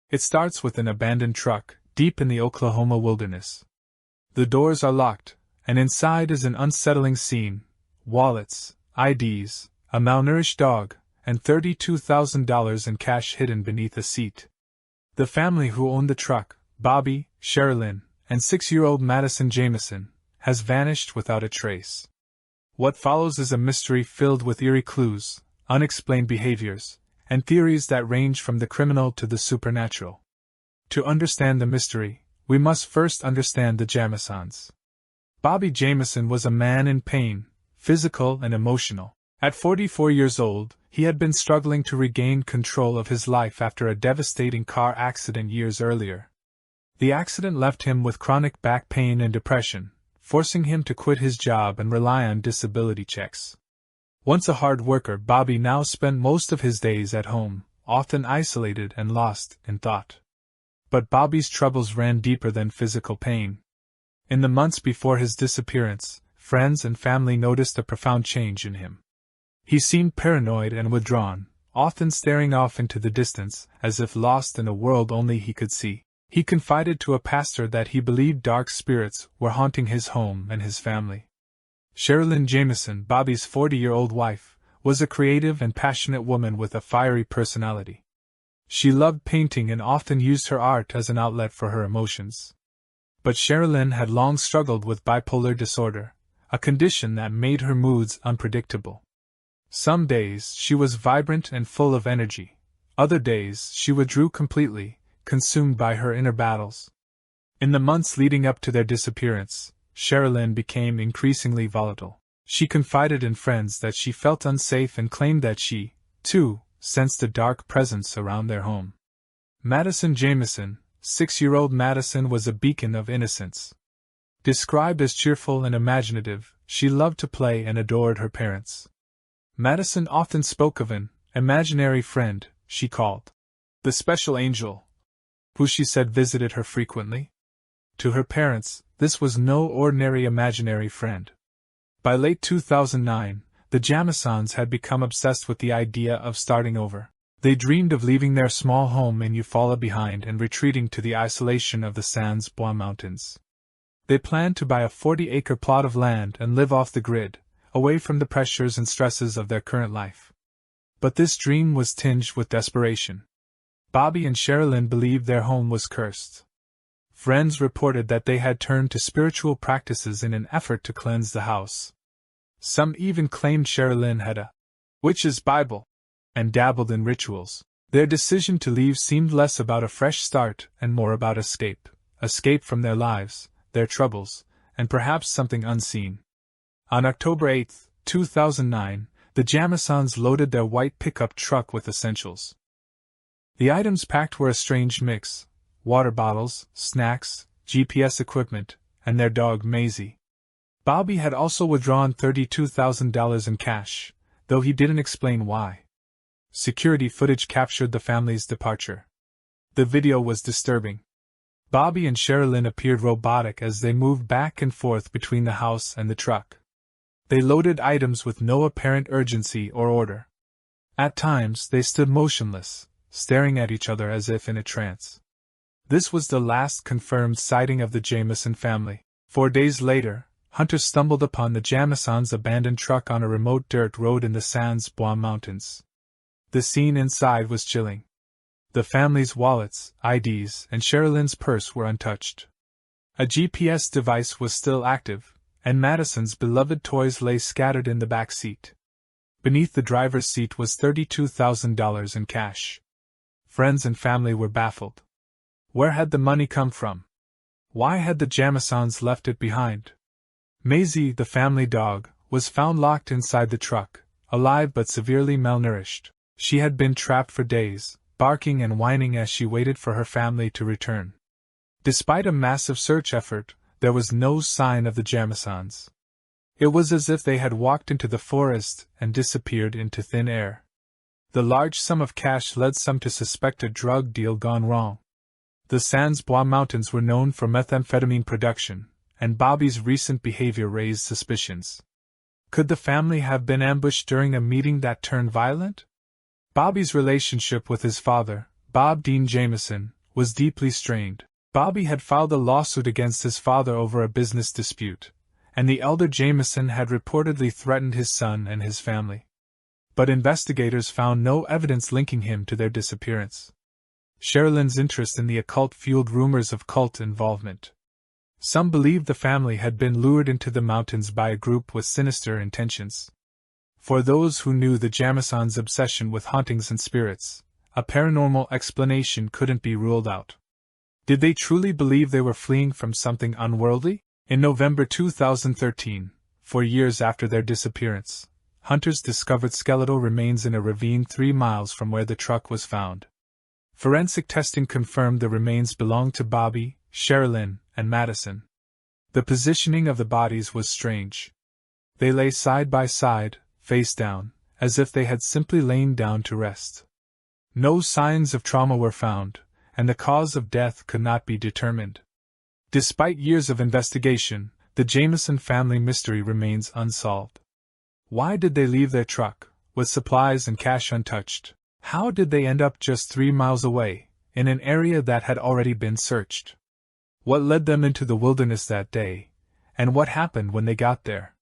It starts with an abandoned truck, deep in the Oklahoma wilderness. The doors are locked, and inside is an unsettling scene: wallets, IDs, a malnourished dog, and $32,000 in cash hidden beneath a seat. The family who owned the truck, Bobby, Sherilyn, and 6-year-old Madison Jamison, has vanished without a trace. What follows is a mystery filled with eerie clues, unexplained behaviors, and theories that range from the criminal to the supernatural. To understand the mystery, we must first understand the Jamisons. Bobby Jamison was a man in pain, physical and emotional. At 44 years old, he had been struggling to regain control of his life after a devastating car accident years earlier. The accident left him with chronic back pain and depression, forcing him to quit his job and rely on disability checks. Once a hard worker, Bobby now spent most of his days at home, often isolated and lost in thought. But Bobby's troubles ran deeper than physical pain. In the months before his disappearance, friends and family noticed a profound change in him. He seemed paranoid and withdrawn, often staring off into the distance, as if lost in a world only he could see. He confided to a pastor that he believed dark spirits were haunting his home and his family. Sherilyn Jamison, Bobby's 40-year-old wife, was a creative and passionate woman with a fiery personality. She loved painting and often used her art as an outlet for her emotions. But Sherilyn had long struggled with bipolar disorder, a condition that made her moods unpredictable. Some days she was vibrant and full of energy. Other days she withdrew completely, consumed by her inner battles. In the months leading up to their disappearance, Sherilyn became increasingly volatile. She confided in friends that she felt unsafe and claimed that she, too, sensed a dark presence around their home. Madison Jamison, 6-year-old Madison, was a beacon of innocence. Described as cheerful and imaginative, she loved to play and adored her parents. Madison often spoke of an imaginary friend she called the special angel, who she said visited her frequently. To her parents, this was no ordinary imaginary friend. By late 2009, the Jamisons had become obsessed with the idea of starting over. They dreamed of leaving their small home in Eufaula behind and retreating to the isolation of the Sans Bois Mountains. They planned to buy a 40-acre plot of land and live off the grid, away from the pressures and stresses of their current life. But this dream was tinged with desperation. Bobby and Sherilyn believed their home was cursed. Friends reported that they had turned to spiritual practices in an effort to cleanse the house. Some even claimed Sherilyn had a witch's Bible and dabbled in rituals. Their decision to leave seemed less about a fresh start and more about escape from their lives, their troubles, and perhaps something unseen. On October 8, 2009, the Jamisons loaded their white pickup truck with essentials. The items packed were a strange mix: water bottles, snacks, GPS equipment, and their dog Maisie. Bobby had also withdrawn $32,000 in cash, though he didn't explain why. Security footage captured the family's departure. The video was disturbing. Bobby and Sherilyn appeared robotic as they moved back and forth between the house and the truck. They loaded items with no apparent urgency or order. At times they stood motionless, staring at each other as if in a trance. This was the last confirmed sighting of the Jamison family. 4 days later, hunters stumbled upon the Jamisons' abandoned truck on a remote dirt road in the Sans Bois Mountains. The scene inside was chilling. The family's wallets, IDs, and Sherilyn's purse were untouched. A GPS device was still active, and Madison's beloved toys lay scattered in the back seat. Beneath the driver's seat was $32,000 in cash. Friends and family were baffled. Where had the money come from? Why had the Jamisons left it behind? Maisie, the family dog, was found locked inside the truck, alive but severely malnourished. She had been trapped for days, barking and whining as she waited for her family to return. Despite a massive search effort, there was no sign of the Jamisons. It was as if they had walked into the forest and disappeared into thin air. The large sum of cash led some to suspect a drug deal gone wrong. The Sans Bois Mountains were known for methamphetamine production, and Bobby's recent behavior raised suspicions. Could the family have been ambushed during a meeting that turned violent? Bobby's relationship with his father, Bob Dean Jamison, was deeply strained. Bobby had filed a lawsuit against his father over a business dispute, and the elder Jamison had reportedly threatened his son and his family. But investigators found no evidence linking him to their disappearance. Sherilyn's interest in the occult fueled rumors of cult involvement. Some believed the family had been lured into the mountains by a group with sinister intentions. For those who knew the Jamisons' obsession with hauntings and spirits, a paranormal explanation couldn't be ruled out. Did they truly believe they were fleeing from something unworldly? In November 2013, 4 years after their disappearance, hunters discovered skeletal remains in a ravine 3 miles from where the truck was found. Forensic testing confirmed the remains belonged to Bobby, Sherilyn, and Madison. The positioning of the bodies was strange. They lay side by side, face down, as if they had simply lain down to rest. No signs of trauma were found, and the cause of death could not be determined. Despite years of investigation, the Jamison family mystery remains unsolved. Why did they leave their truck, with supplies and cash untouched? How did they end up just 3 miles away, in an area that had already been searched? What led them into the wilderness that day, and what happened when they got there?